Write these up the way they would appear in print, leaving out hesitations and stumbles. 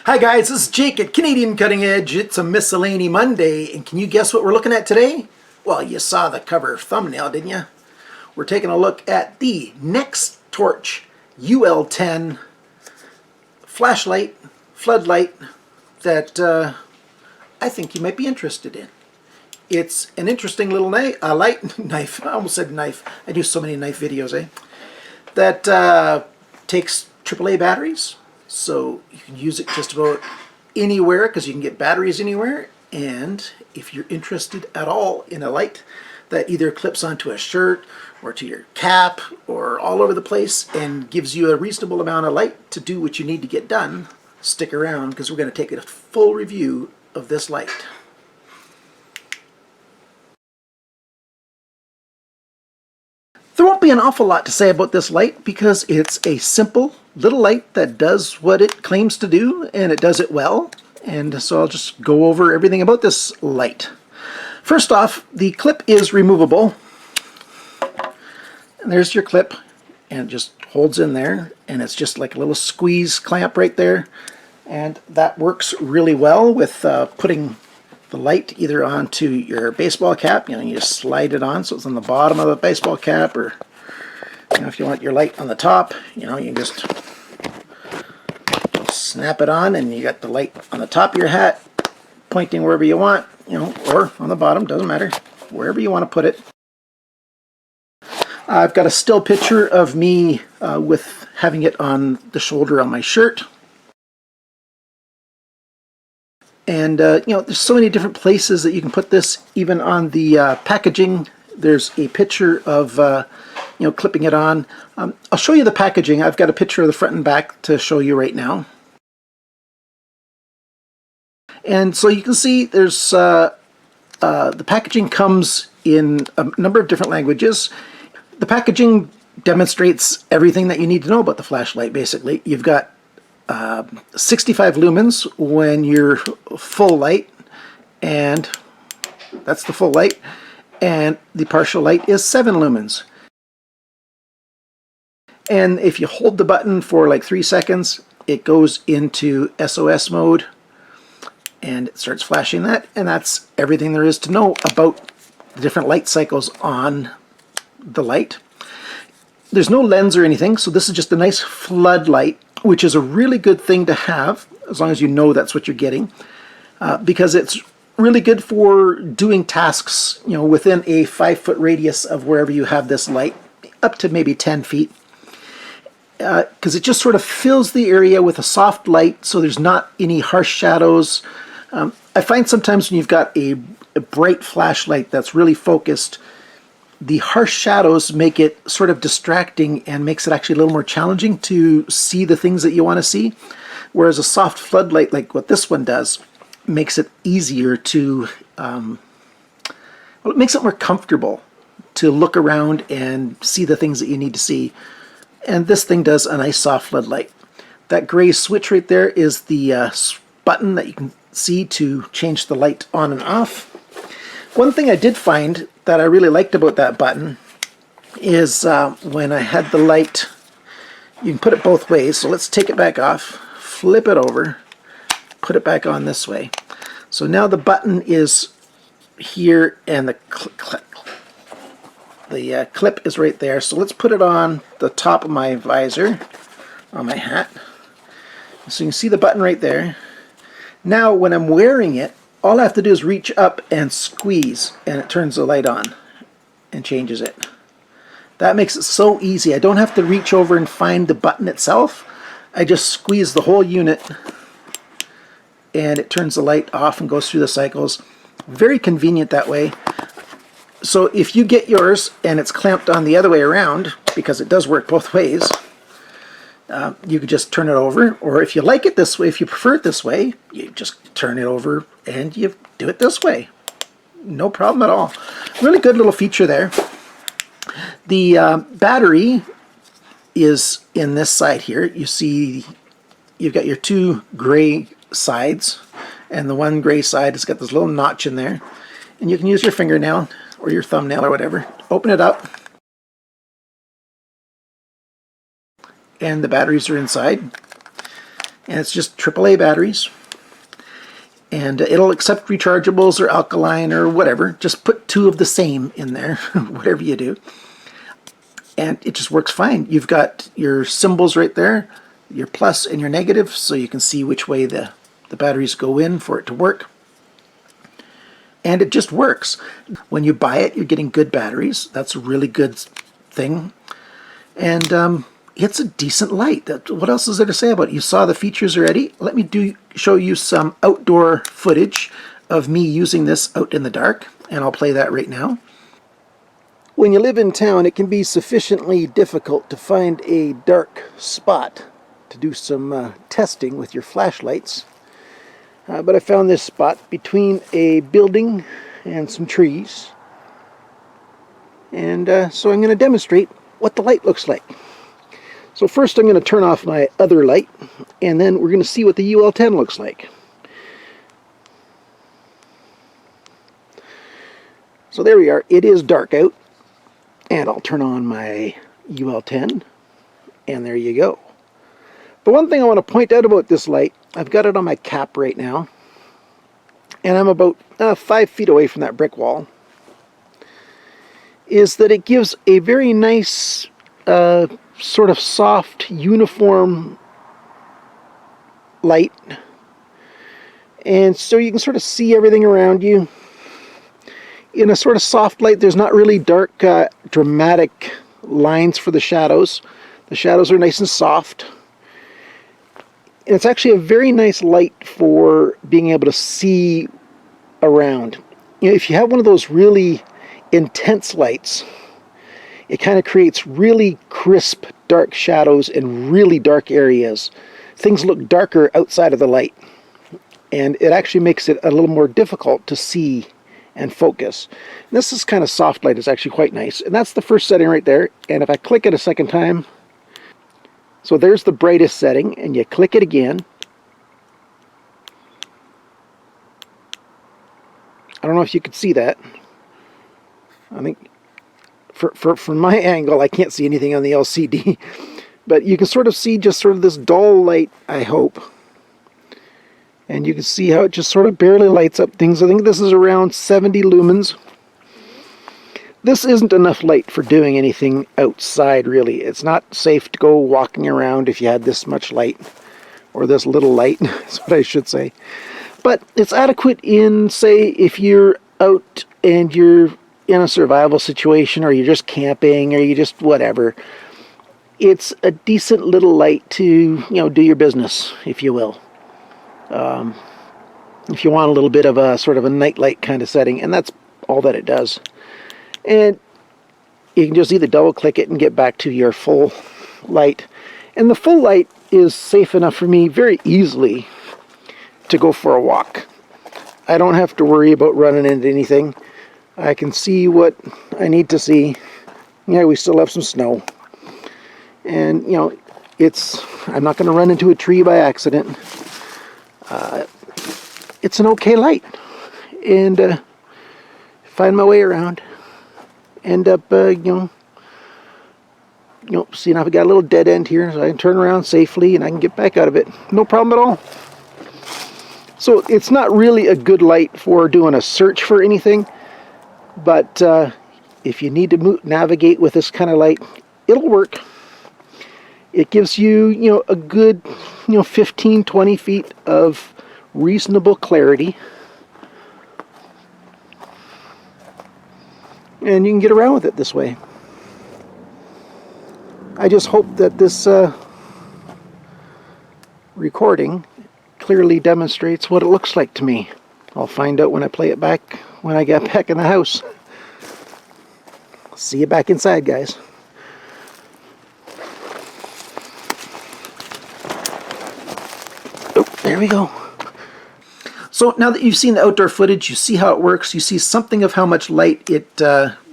Hi guys, this is Jake at Canadian Cutting Edge. It's a Miscellany Monday, and can you guess what we're looking at today? Well, you saw the cover thumbnail, didn't you? We're taking a look at the NexTorch UL10 flashlight, floodlight that I think you might be interested in. It's an interesting little knife. I almost said knife. I do so many knife videos, that takes AAA batteries. So you can use it just about anywhere because you can get batteries anywhere. And if you're interested at all in a light that either clips onto a shirt or to your cap or all over the place and gives you a reasonable amount of light to do what you need to get done, stick around because we're going to take a full review of this light. There won't be an awful lot to say about this light because it's a simple little light that does what it claims to do, and it does it well. And so I'll just go over everything about this light. First off, the clip is removable. And there's your clip, and it just holds in there, and it's just like a little squeeze clamp right there. And that works really well with putting the light either onto your baseball cap. You just slide it on so it's on the bottom of the baseball cap, or if you want your light on the top, you just snap it on and you got the light on the top of your hat pointing wherever you want, or on the bottom, doesn't matter, wherever you want to put it. I've got a still picture of me with having it on the shoulder on my shirt. And there's so many different places that you can put this. Even on the packaging, there's a picture of clipping it on. I'll show you the packaging. I've got a picture of the front and back to show you right now. And so you can see there's the packaging comes in a number of different languages. The packaging demonstrates everything that you need to know about the flashlight. Basically, you've got 65 lumens when you're full light, and that's the full light, and the partial light is 7 lumens. And if you hold the button for like 3 seconds, it goes into SOS mode and it starts flashing that, and that's everything there is to know about the different light cycles on the light. There's no lens or anything, so this is just a nice floodlight, which is a really good thing to have as long as you know that's what you're getting, because it's really good for doing tasks within a 5-foot radius of wherever you have this light, up to maybe 10 feet, because it just sort of fills the area with a soft light, so there's not any harsh shadows. I find sometimes when you've got a bright flashlight that's really focused, the harsh shadows make it sort of distracting and makes it actually a little more challenging to see the things that you want to see. Whereas a soft floodlight like what this one does makes it easier to, it makes it more comfortable to look around and see the things that you need to see. And this thing does a nice soft floodlight. That gray switch right there is the button that you can see to change the light on and off. One thing I did find that I really liked about that button is when I had the light, you can put it both ways. So let's take it back off, flip it over, put it back on this way. So now the button is here and the clip is right there. So let's put it on the top of my visor on my hat. So you can see the button right there. Now when I'm wearing it, all I have to do is reach up and squeeze, and it turns the light on and changes it. That makes it so easy. I don't have to reach over and find the button itself. I just squeeze the whole unit, and it turns the light off and goes through the cycles. Very convenient that way. So if you get yours and it's clamped on the other way around, because it does work both ways, you could just turn it over, or if you like it this way, if you prefer it this way, you just turn it over and you do it this way. No problem at all. Really good little feature there. The battery is in this side here. You see you've got your 2 gray sides, and the one gray side has got this little notch in there, and you can use your fingernail or your thumbnail or whatever, open it up, and the batteries are inside. and it's just AAA batteries. And it'll accept rechargeables or alkaline or whatever. Just put 2 of the same in there, whatever you do. And it just works fine. You've got your symbols right there, your plus and your negative, so you can see which way the batteries go in for it to work. And it just works. When you buy it, you're getting good batteries. That's a really good thing. And it's a decent light. What else is there to say about it? You saw the features already. Let me show you some outdoor footage of me using this out in the dark, and I'll play that right now. When you live in town, it can be sufficiently difficult to find a dark spot to do some testing with your flashlights. But I found this spot between a building and some trees. And so I'm going to demonstrate what the light looks like. So first I'm going to turn off my other light, and then we're going to see what the UL10 looks like. So there we are. It is dark out, and I'll turn on my UL10, and there you go. But one thing I want to point out about this light, I've got it on my cap right now, and I'm about 5 feet away from that brick wall, is that it gives a very nice sort of soft, uniform light. And so you can sort of see everything around you. In a sort of soft light, there's not really dark, dramatic lines for the shadows. The shadows are nice and soft. And it's actually a very nice light for being able to see around. You know, if you have one of those really intense lights, it kind of creates really crisp, dark shadows in really dark areas. Things look darker outside of the light, and it actually makes it a little more difficult to see and focus. And this is kind of soft light. It's actually quite nice, and that's the first setting right there. And if I click it a second time, so there's the brightest setting, and you click it again. I don't know if you could see that. I think from my angle, I can't see anything on the LCD, but you can sort of see just sort of this dull light, I hope. And you can see how it just sort of barely lights up things. I think this is around 70 lumens. This isn't enough light for doing anything outside, really. It's not safe to go walking around if you had this much light, or this little light, that's what I should say. But it's adequate in, say, if you're out and you're in a survival situation, or you're just camping, or you just whatever. It's a decent little light to, you know, do your business, if you will. If you want a little bit of a sort of a night light kind of setting, and that's all that it does. And you can just either double click it and get back to your full light. And the full light is safe enough for me very easily to go for a walk. I don't have to worry about running into anything. I can see what I need to see. Yeah, we still have some snow. And, you know, I'm not going to run into a tree by accident. It's an okay light. And find my way around. End up, seeing if I got a little dead end here, so I can turn around safely and I can get back out of it. No problem at all. So it's not really a good light for doing a search for anything. But if you need to navigate with this kind of light, it'll work. It gives you, a good, 15, 20 feet of reasonable clarity. And you can get around with it this way. I just hope that this recording clearly demonstrates what it looks like to me. I'll find out when I play it back when I get back in the house. See you back inside, guys. Oh, there we go. So now that you've seen the outdoor footage, you see how it works, you see something of how much light it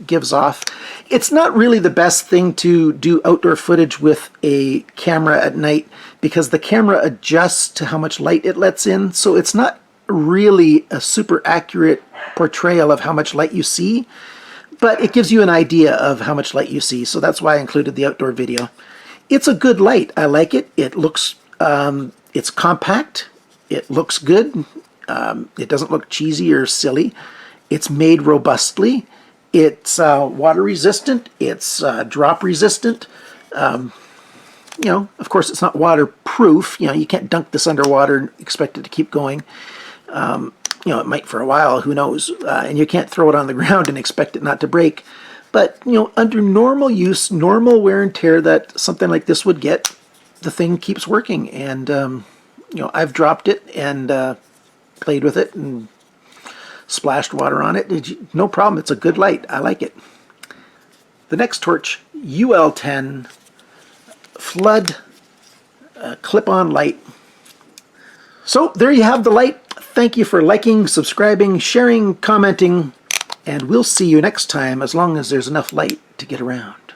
gives off. It's not really the best thing to do outdoor footage with a camera at night because the camera adjusts to how much light it lets in, so it's not really a super accurate portrayal of how much light you see, but it gives you an idea of how much light you see, so that's why I included the outdoor video. It's a good light. I like it. It looks It's compact. It looks good. It doesn't look cheesy or silly. It's made robustly. It's water resistant. It's drop resistant. You know, of course, it's not waterproof. You know, you can't dunk this underwater and expect it to keep going. You know, it might for a while, who knows. And you can't throw it on the ground and expect it not to break. But, you know, under normal use, normal wear and tear that something like this would get, the thing keeps working. And, you know, I've dropped it and played with it and splashed water on it. No problem. It's a good light. I like it. The NexTorch UL10 flood clip-on light. So there you have the light. Thank you for liking, subscribing, sharing, commenting, and we'll see you next time as long as there's enough light to get around.